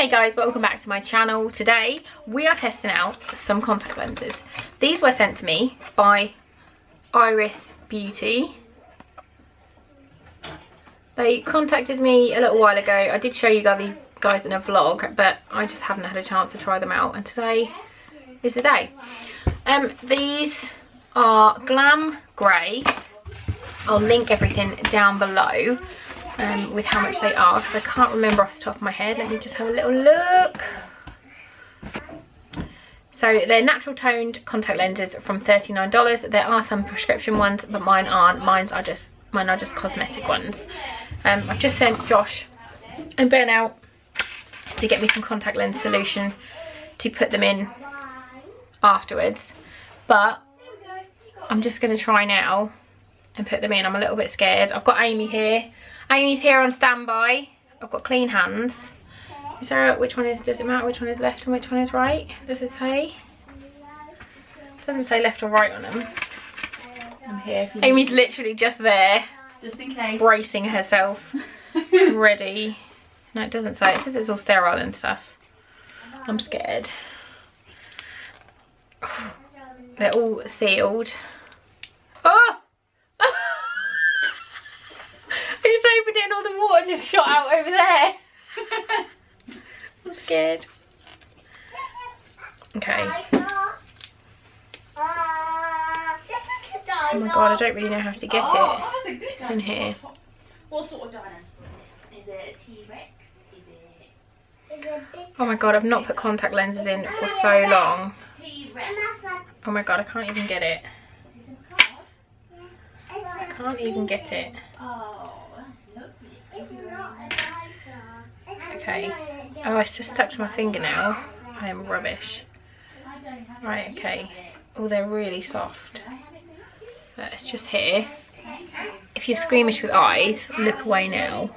Hey guys, welcome back to my channel. Today we are testing out some contact lenses. These were sent to me by Iris Beauty. They contacted me a little while ago. I did show you guys in a vlog, but I just haven't had a chance to try them out, and today is the day. These are Glam Grey. I'll link everything down below with how much they are, because I can't remember off the top of my head. Let me just have a little look. So they're natural toned contact lenses from $39. There are some prescription ones, but mine aren't. Mine are just cosmetic ones. I've just sent Josh and Ben out to get me some contact lens solution to put them in afterwards, but I'm just going to try now and put them in. I'm a little bit scared. I've got Amy here. Amy's here on standby. I've got clean hands. Is there which one is, does it matter which one is left and which one is right? Does it say? It doesn't say left or right on them. I'm here if you Amy's literally just there. Just in case. Bracing herself. Ready. No, it doesn't say. It says it's all sterile and stuff. I'm scared. They're all sealed. Oh! I just opened it and all the water just shot out over there. I'm scared. Okay. Oh my god, I don't really know how to get it. It's in here. What sort of dinosaur is it? Is it a T-Rex? Is it? Oh my god, I've not put contact lenses in for so long. T-Rex. Oh my god, I can't even get it. I can't even get it. Oh, that's lovely. Okay. Oh, it's just stuck to my finger now. I am rubbish. Right, okay. Oh, they're really soft. But it's just here. If you're squeamish with eyes, look away now.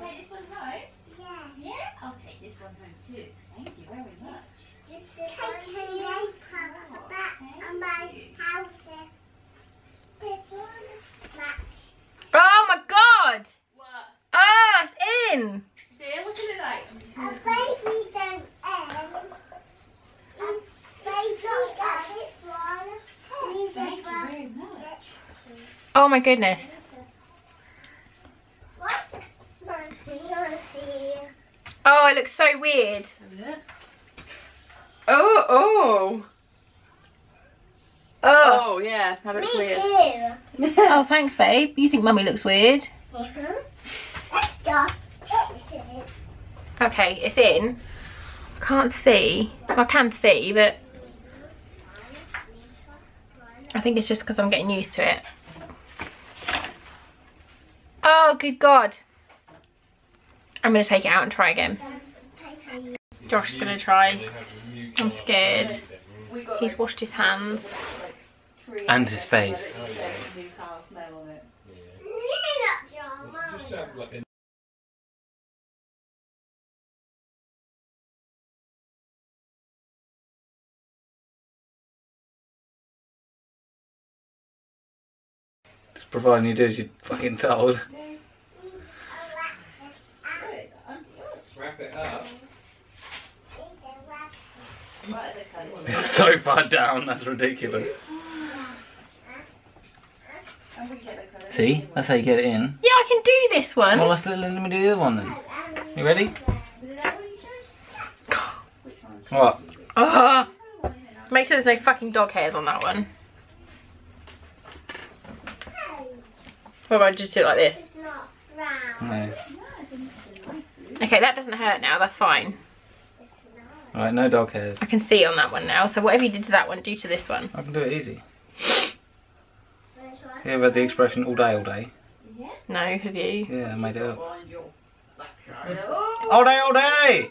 I'll take this one home too. Thank you very much. Oh my god! What? Ah, it's in! Is it? What's it like? Thank you very much. Oh my goodness. Oh, it looks so weird. Oh, oh. Oh, Oh, yeah, that looks weird. oh, thanks, babe. You think mummy looks weird? Okay, it's in. I can't see. Well, I can see, but I think it's just because I'm getting used to it. Oh, good God. I'm going to take it out and try again. Josh's going to try. I'm scared. He's washed his hands. And his face. Just providing you do as you're fucking told. Wrap it up. It's so far down, that's ridiculous. See? That's how you get it in. Yeah, I can do this one. Well, let me do the other one then. You ready? What? Make sure there's no fucking dog hairs on that one. What about I just do it like this? No. Okay, that doesn't hurt now, that's fine. Alright, no dog hairs. I can see on that one now, so whatever you did to that one, do to this one. I can do it easy. You ever had the expression all day? No, have you? Yeah, I made it up. All day, all day!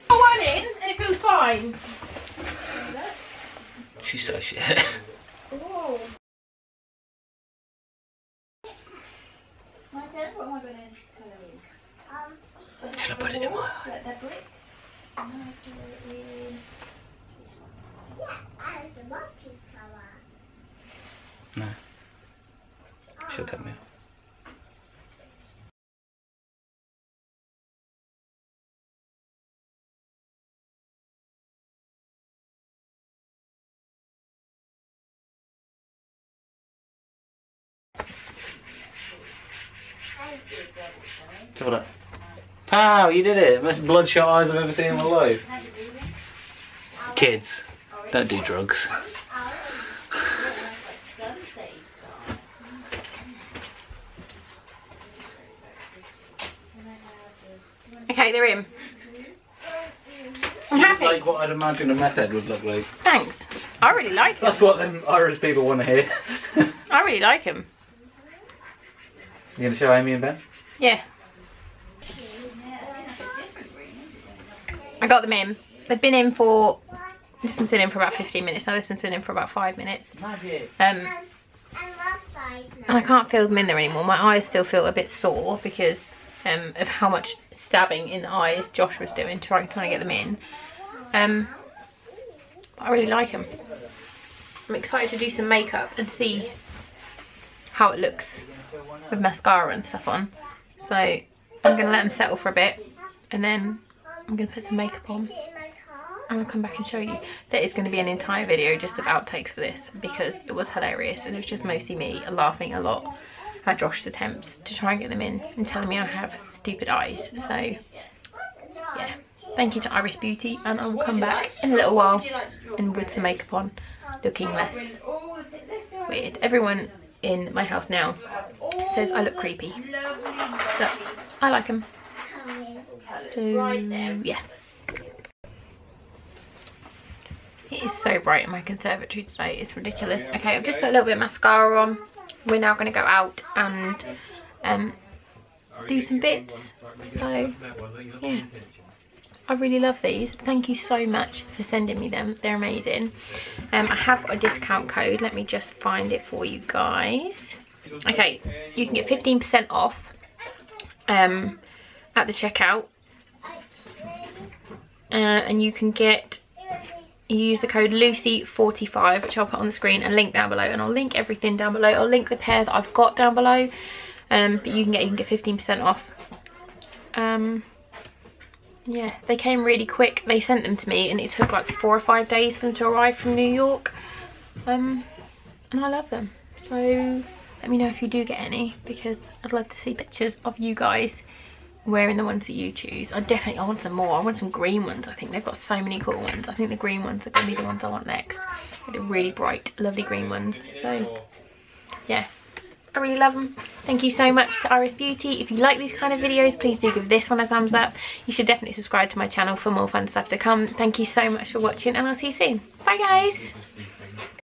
I went in and it feels fine. She's so shit. Whoa. My turn? What am I going to colour in? Should I put it in my eye? Like that brick? No, I put it in this one. No. She'll tell me off. Have a look. Pow, you did it. Most bloodshot eyes I've ever seen in my life. Kids, don't do drugs. Okay, they're in. I'm happy. Like what I'd imagine a meth head would look like. Thanks. I really like them. That's what them Irish people want to hear. I really like them. You going to show Amy and Ben? Yeah. I got them in. They've been in for... This one's been in for about 15 minutes. Now this one's been in for about 5 minutes. And I can't feel them in there anymore. My eyes still feel a bit sore because of how much stabbing in the eyes Josh was doing trying to get them in. I really like them. I'm excited to do some makeup and see how it looks with mascara and stuff on. So I'm going to let them settle for a bit and then I'm going to put some makeup on and I'll come back and show you. There is going to be an entire video just of outtakes for this because it was hilarious and it was just mostly me laughing a lot at Josh's attempts to try and get them in and telling me I have stupid eyes. So yeah, thank you to Iris Beauty and I will come back in a little while and with some makeup on, looking less weird. Everyone in my house now says I look creepy, but I like them. So yeah. It is so bright in my conservatory today, it's ridiculous. Okay, I've just put a little bit of mascara on. We're now going to go out and do some bits. So yeah, I really love these. Thank you so much for sending me them, they're amazing. I have got a discount code, let me just find it for you guys. Okay, you can get 15% off at the checkout, and you can get, you use the code Lucy45, which I'll put on the screen and link down below, and I'll link everything down below. I'll link the pair that I've got down below, but you can get 15% off. Yeah, they came really quick. They sent them to me and it took like 4 or 5 days for them to arrive from New York, and I love them. So let me know if you do get any, because I'd love to see pictures of you guys wearing the ones that you choose. I want some more. I want some green ones. I think they've got so many cool ones. I think the green ones are going to be the ones I want next. They're really bright, lovely green ones. So yeah, I really love them. Thank you so much to Iris Beauty. If you like these kind of videos, please do give this one a thumbs up. You should definitely subscribe to my channel for more fun stuff to come. Thank you so much for watching and I'll see you soon. Bye guys.